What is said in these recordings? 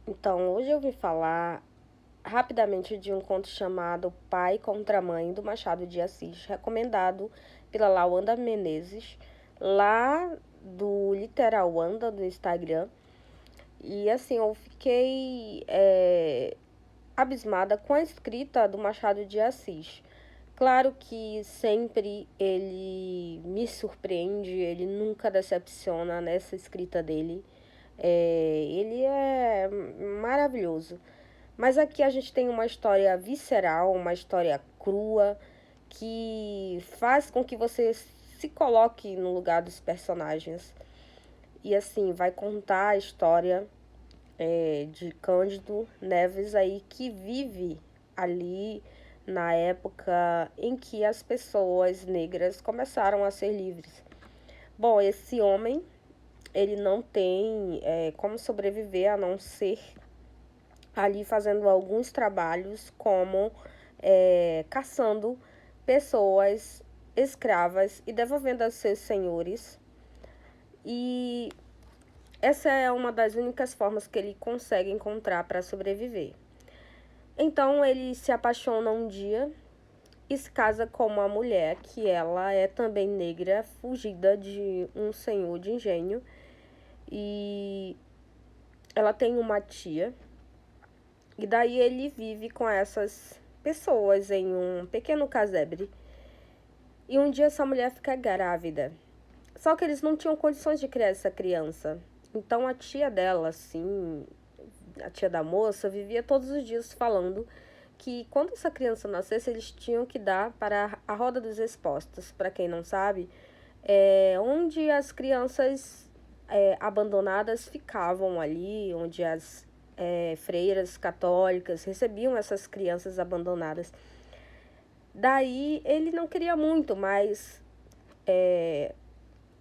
Então, hoje eu vim falar rapidamente de um conto chamado Pai contra Mãe, do Machado de Assis, recomendado pela Lawanda Menezes, lá do Literalanda, do Instagram. E assim, eu fiquei abismada com a escrita do Machado de Assis. Claro que sempre ele me surpreende, ele nunca decepciona nessa escrita dele. Ele é maravilhoso. Mas aqui a gente tem uma história visceral, uma história crua, que faz com que você se coloque no lugar dos personagens. E assim, vai contar a história de Cândido Neves aí, que vive ali na época em que as pessoas negras começaram a ser livres. Bom, esse homem, ele não tem como sobreviver a não ser ali fazendo alguns trabalhos como caçando pessoas escravas e devolvendo aos seus senhores. E essa é uma das únicas formas que ele consegue encontrar para sobreviver. Então ele se apaixona um dia e se casa com uma mulher que ela é também negra, fugida de um senhor de engenho. E ela tem uma tia. E daí ele vive com essas pessoas em um pequeno casebre. E um dia essa mulher fica grávida. Só que eles não tinham condições de criar essa criança. Então a tia dela, assim, a tia da moça, vivia todos os dias falando que quando essa criança nascesse, eles tinham que dar para a roda dos expostos. Para quem não sabe, onde as crianças abandonadas ficavam ali, onde as freiras católicas recebiam essas crianças abandonadas. Daí ele não queria muito, mas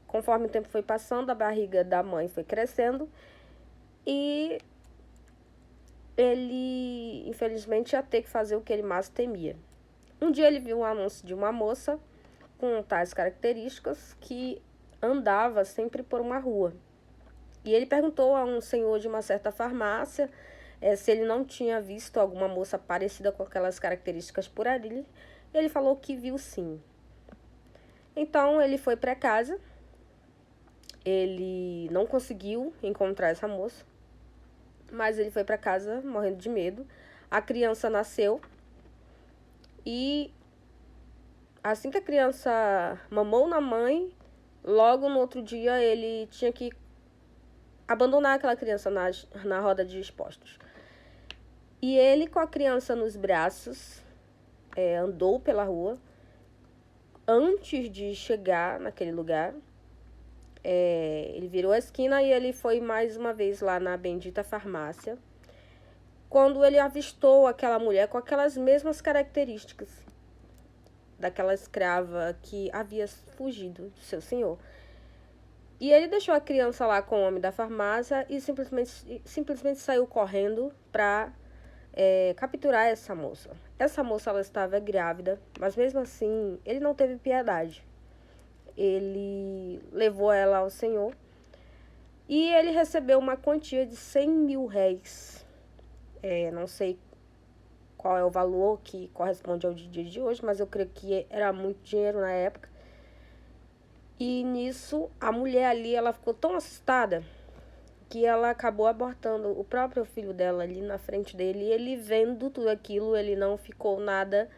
conforme o tempo foi passando, a barriga da mãe foi crescendo e ele, infelizmente, ia ter que fazer o que ele mais temia. Um dia ele viu um anúncio de uma moça com tais características que andava sempre por uma rua. E ele perguntou a um senhor de uma certa farmácia se ele não tinha visto alguma moça parecida com aquelas características por ali. Ele falou que viu sim. Então ele foi para casa. Ele não conseguiu encontrar essa moça, mas ele foi para casa morrendo de medo. A criança nasceu e assim que a criança mamou na mãe, logo no outro dia ele tinha que abandonar aquela criança na roda de expostos. E ele, com a criança nos braços, andou pela rua. Antes de chegar naquele lugar, ele virou a esquina e ele foi mais uma vez lá na bendita farmácia, quando ele avistou aquela mulher com aquelas mesmas características daquela escrava que havia fugido do seu senhor. E ele deixou a criança lá com o homem da farmácia e simplesmente saiu correndo para capturar essa moça. Essa moça, ela estava grávida, mas mesmo assim ele não teve piedade. Ele levou ela ao senhor e ele recebeu uma quantia de 100 mil réis. Não sei qual é o valor que corresponde ao dia de hoje, mas eu creio que era muito dinheiro na época. E nisso, a mulher ali, ela ficou tão assustada que ela acabou abortando o próprio filho dela ali na frente dele. E ele, vendo tudo aquilo, ele não ficou nada,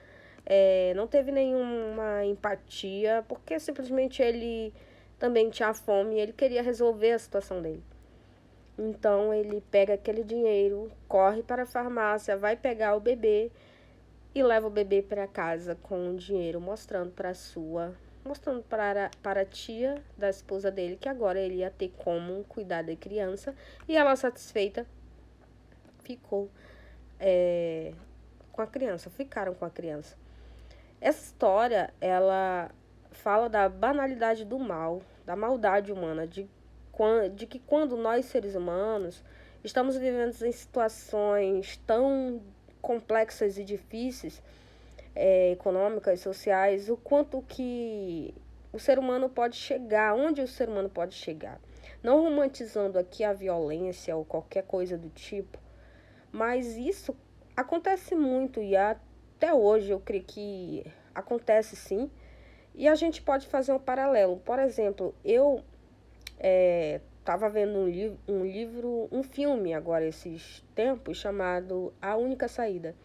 não teve nenhuma empatia, porque simplesmente ele também tinha fome e ele queria resolver a situação dele. Então ele pega aquele dinheiro, corre para a farmácia, vai pegar o bebê e leva o bebê para casa com o dinheiro, mostrando para a tia da esposa dele que agora ele ia ter como cuidar da criança. E ela, satisfeita, ficou com a criança, ficaram com a criança. Essa história, ela fala da banalidade do mal, da maldade humana, de que quando nós, seres humanos, estamos vivendo em situações tão complexas e difíceis, econômicas, sociais, o quanto que o ser humano pode chegar, onde o ser humano pode chegar. Não romantizando aqui a violência ou qualquer coisa do tipo, Mas isso acontece muito e até hoje eu creio que acontece sim. E a gente pode fazer um paralelo. Por exemplo, eu estava vendo um filme agora esses tempos chamado A Única Saída.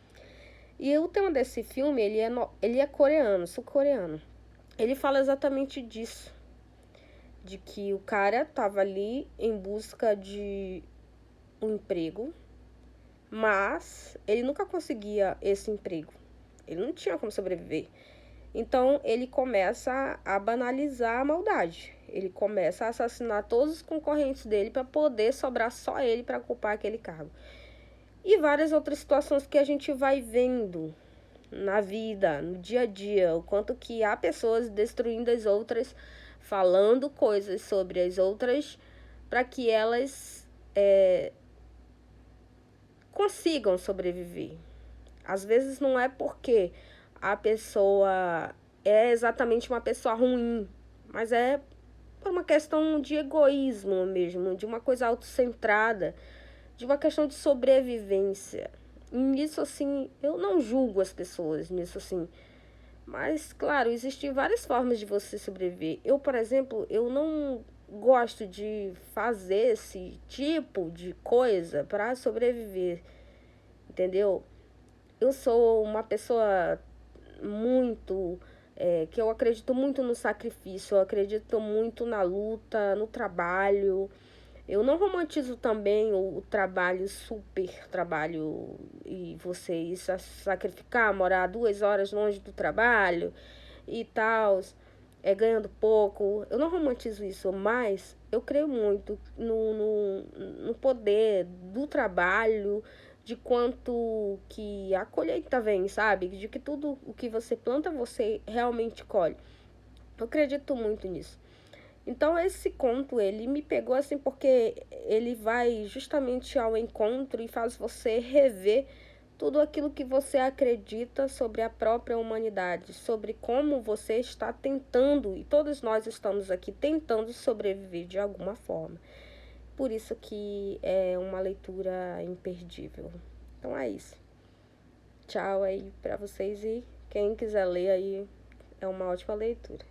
E o tema desse filme, ele é coreano, sul-coreano. Ele fala exatamente disso, de que o cara estava ali em busca de um emprego, mas ele nunca conseguia esse emprego. Ele não tinha como sobreviver. Então ele começa a banalizar a maldade. Ele começa a assassinar todos os concorrentes dele para poder sobrar só ele para ocupar aquele cargo. E várias outras situações que a gente vai vendo na vida, no dia a dia, o quanto que há pessoas destruindo as outras, falando coisas sobre as outras para que elas consigam sobreviver. Às vezes não é porque a pessoa é exatamente uma pessoa ruim, mas é por uma questão de egoísmo mesmo, de uma coisa autocentrada, de uma questão de sobrevivência. E nisso, assim, eu não julgo as pessoas nisso, assim. Mas, claro, existem várias formas de você sobreviver. Eu, por exemplo, eu não gosto de fazer esse tipo de coisa para sobreviver, entendeu? Eu sou uma pessoa muito que eu acredito muito no sacrifício, eu acredito muito na luta, no trabalho. Eu não romantizo também o trabalho, super trabalho, e você ir sacrificar, morar 2 horas longe do trabalho e tal, ganhando pouco. Eu não romantizo isso, mas eu creio muito no poder do trabalho, de quanto que a colheita vem, sabe? De que tudo o que você planta, você realmente colhe. Eu acredito muito nisso. Então esse conto, ele me pegou assim porque ele vai justamente ao encontro e faz você rever tudo aquilo que você acredita sobre a própria humanidade, sobre como você está tentando, e todos nós estamos aqui tentando sobreviver de alguma forma. Por isso que é uma leitura imperdível. Então é isso. Tchau aí pra vocês e quem quiser ler aí é uma ótima leitura.